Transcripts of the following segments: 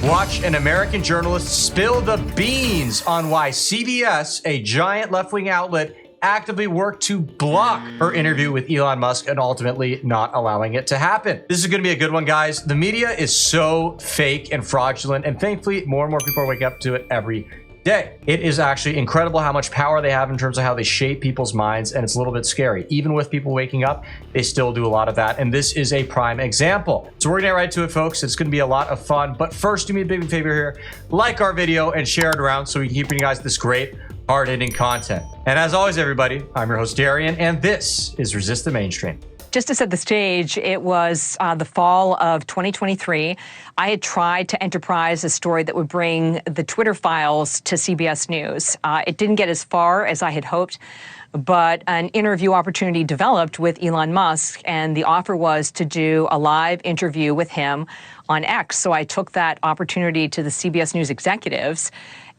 Watch an American journalist spill the beans on why CBS, a giant left-wing outlet, actively worked to block her interview with Elon Musk and ultimately not allowing it to happen. This is going to be a good one, guys. The media is so fake and fraudulent, and thankfully, more and more people are waking up to it every day. It is actually incredible how much power they have in terms of how they shape people's minds, and it's a little bit scary. Even with people waking up, they still do a lot of that, and this is a prime example. So we're gonna get right to it, folks. It's gonna be a lot of fun, but first, do me a big favor here. Like our video and share it around so we can keep bringing you guys this great, hard-hitting content. And as always, everybody, I'm your host, Darian, and this is Resist the Mainstream. Just to set the stage, it was the fall of 2023. I had tried to enterprise a story that would bring the Twitter files to CBS News. It didn't get as far as I had hoped, but an interview opportunity developed with Elon Musk, and the offer was to do a live interview with him on X. So I took that opportunity to the CBS News executives,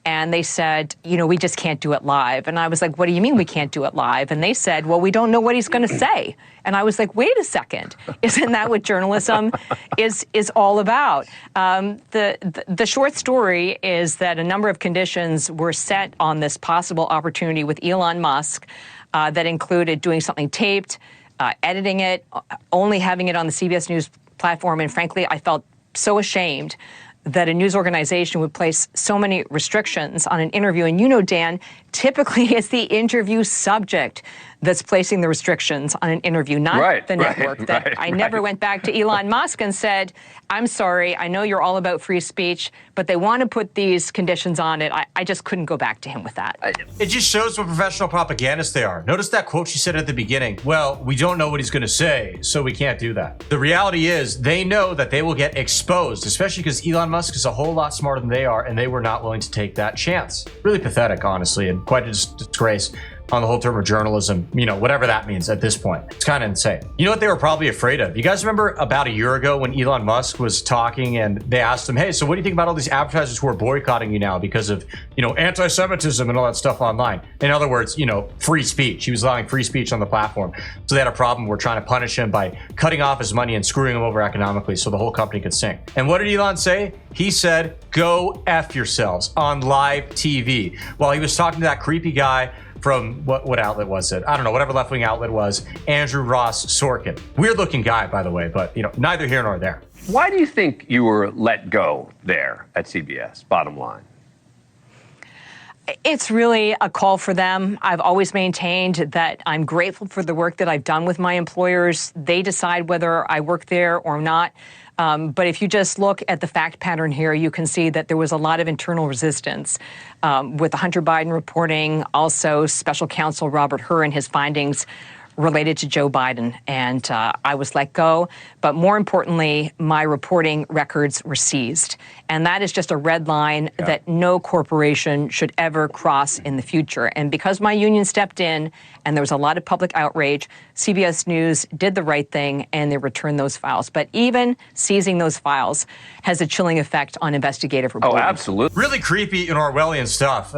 and they said, you know, we just can't do it live. And I was like, what do you mean we can't do it live? And they said, well, we don't know what he's going to say. And I was like, wait a second. Isn't that what journalism is all about? The short story is that a number of conditions were set on this possible opportunity with Elon Musk that included doing something taped, editing it, only having it on the CBS News platform. And frankly, I felt so ashamed that a news organization would place so many restrictions on an interview. And you know, Dan, typically it's the interview subject that's placing the restrictions on an interview, not the network. I never went back to Elon Musk and said, I'm sorry, I know you're all about free speech, but they want to put these conditions on it. I just couldn't go back to him with that. It just shows what professional propagandists they are. Notice that quote she said at the beginning. Well, we don't know what he's going to say, so we can't do that. The reality is they know that they will get exposed, especially because Elon Musk is a whole lot smarter than they are, and they were not willing to take that chance. Really pathetic, honestly, and quite a disgrace on the whole term of journalism, you know, whatever that means at this point. It's kind of insane. You know what they were probably afraid of? You guys remember about a year ago when Elon Musk was talking and they asked him, hey, so what do you think about all these advertisers who are boycotting you now because of, you know, anti-Semitism and all that stuff online? In other words, you know, free speech. He was allowing free speech on the platform. So they had a problem. We're trying to punish him by cutting off his money and screwing him over economically so the whole company could sink. And what did Elon say? He said, go F yourselves on live TV. While he was talking to that creepy guy from what outlet was it? I don't know, whatever left-wing outlet it was, Andrew Ross Sorkin. Weird-looking guy, by the way, but you know, neither here nor there. Why do you think you were let go there at CBS, bottom line? It's really a call for them. I've always maintained that I'm grateful for the work that I've done with my employers. They decide whether I work there or not. But if you just look at the fact pattern here, you can see that there was a lot of internal resistance with the Hunter Biden reporting, also special counsel Robert Hur and his findings related to Joe Biden. And I was let go. But more importantly, my reporting records were seized. And that is just a red line that no corporation should ever cross in the future. And because my union stepped in and there was a lot of public outrage, CBS News did the right thing and they returned those files. But even seizing those files has a chilling effect on investigative reporting. Oh, absolutely. Really creepy and Orwellian stuff.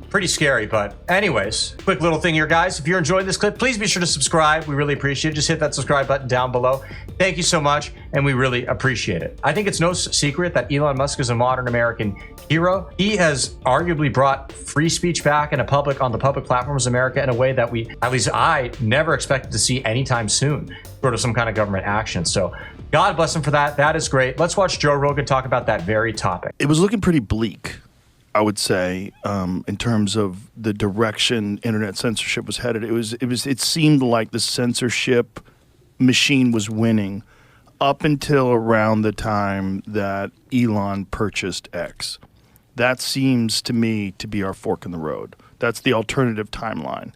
Pretty scary, but anyways, quick little thing here, guys. If you're enjoying this clip, please be sure to subscribe. We really appreciate it. Just hit that subscribe button down below. Thank you so much, and we really appreciate it. I think it's no secret that Elon Musk is a modern American hero. He has arguably brought free speech back on the public platforms of America in a way that at least I never expected to see anytime soon, short of some kind of government action. So God bless him for that. That is great. Let's watch Joe Rogan talk about that very topic. It was looking pretty bleak, I would say, in terms of the direction internet censorship was headed. It seemed like the censorship machine was winning up until around the time that Elon purchased X. That seems to me to be our fork in the road. That's the alternative timeline.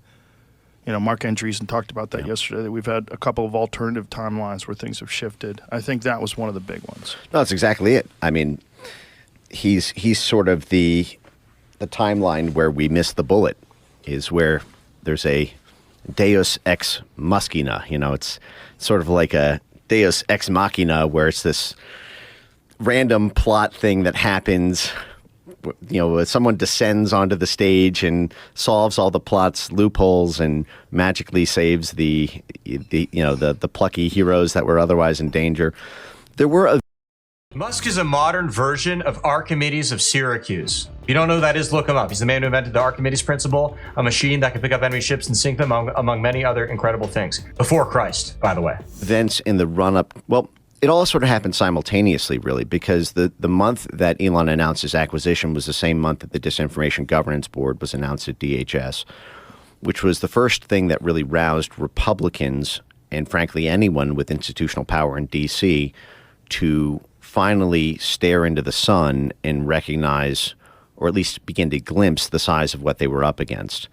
You know, Mark Andreessen talked about that yesterday, that we've had a couple of alternative timelines where things have shifted. I think that was one of the big ones. No, that's exactly it. I mean, he's sort of the timeline where we missed the bullet, is where there's a Deus ex machina. You know, it's sort of like a Deus ex machina where it's this random plot thing that happens. You know, someone descends onto the stage and solves all the plot's loopholes and magically saves the plucky heroes that were otherwise in danger. There were Musk is a modern version of Archimedes of Syracuse. If you don't know who that is, look him up. He's the man who invented the Archimedes principle, a machine that can pick up enemy ships and sink them, among many other incredible things. Before Christ, by the way. Events in the run-up, well, it all sort of happened simultaneously, really, because the month that Elon announced his acquisition was the same month that the Disinformation Governance Board was announced at DHS, which was the first thing that really roused Republicans and, frankly, anyone with institutional power in D.C. to finally stare into the sun and recognize, or at least begin to glimpse, the size of what they were up against.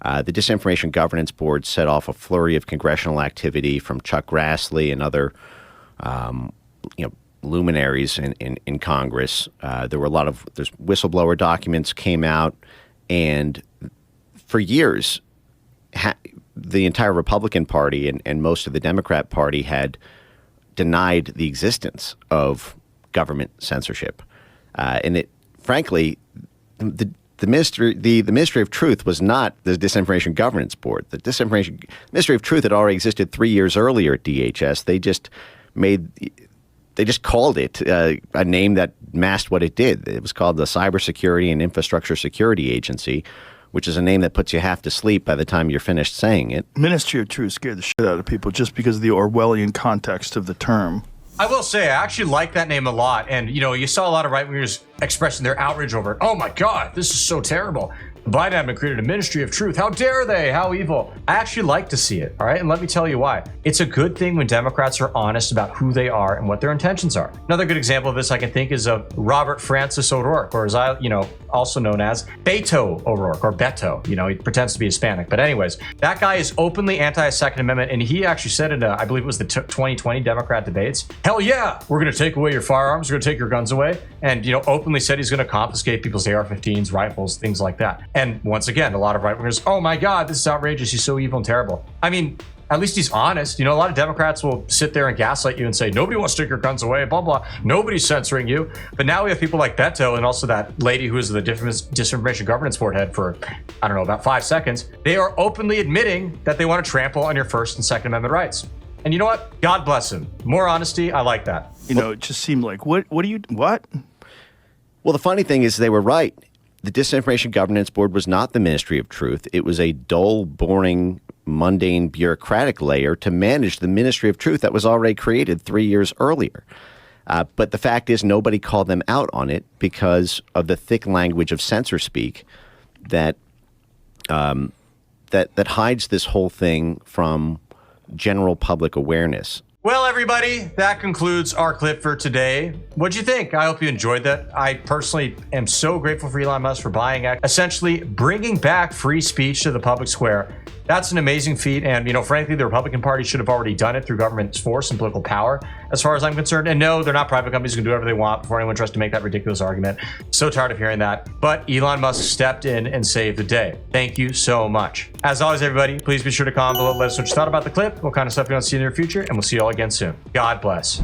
The Disinformation Governance Board set off a flurry of congressional activity from Chuck Grassley and other luminaries in Congress. There were there's whistleblower documents came out, and for years, the entire Republican Party and most of the Democrat Party had denied the existence of government censorship, and it, frankly, the Ministry of Truth was not the Disinformation Governance Board. The Ministry of Truth had already existed 3 years earlier at DHS. They just called it a name that masked what it did. It was called the Cybersecurity and Infrastructure Security Agency, which is a name that puts you half to sleep by the time you're finished saying it. Ministry of Truth scared the shit out of people just because of the Orwellian context of the term. I will say, I actually like that name a lot. And, you saw a lot of right-wingers expressing their outrage over it. Oh, my God, this is so terrible. Biden admin created a Ministry of Truth. How dare they? How evil. I actually like to see it, all right? And let me tell you why. It's a good thing when Democrats are honest about who they are and what their intentions are. Another good example of this I can think is of Robert Francis O'Rourke, or as I, also known as Beto O'Rourke, or Beto. He pretends to be Hispanic. But anyways, that guy is openly anti-Second Amendment, and he actually said in, I believe it was the 2020 Democrat debates, hell yeah, we're going to take away your firearms, we're going to take your guns away, and, openly said he's going to confiscate people's AR-15s, rifles, things like that. And once again, a lot of right-wingers, oh my God, this is outrageous, he's so evil and terrible. I mean, at least he's honest. A lot of Democrats will sit there and gaslight you and say, nobody wants to take your guns away, blah, blah. Nobody's censoring you. But now we have people like Beto and also that lady who is the Disinformation Governance Board head for, about 5 seconds. They are openly admitting that they want to trample on your First and Second Amendment rights. And you know what? God bless him. More honesty, I like that. It just seemed like, what? Well, the funny thing is they were right. The Disinformation Governance Board was not the Ministry of Truth. It was a dull, boring, mundane, bureaucratic layer to manage the Ministry of Truth that was already created 3 years earlier. But the fact is nobody called them out on it because of the thick language of censor speak that hides this whole thing from general public awareness. Well, everybody, that concludes our clip for today. What'd you think? I hope you enjoyed that. I personally am so grateful for Elon Musk for essentially bringing back free speech to the public square. That's an amazing feat. And, frankly, the Republican Party should have already done it through government force and political power, as far as I'm concerned. And no, they're not private companies who can do whatever they want before anyone tries to make that ridiculous argument. So tired of hearing that. But Elon Musk stepped in and saved the day. Thank you so much. As always, everybody, please be sure to comment below. Let us know what you thought about the clip, what kind of stuff you want to see in the near future, and we'll see you all again soon. God bless.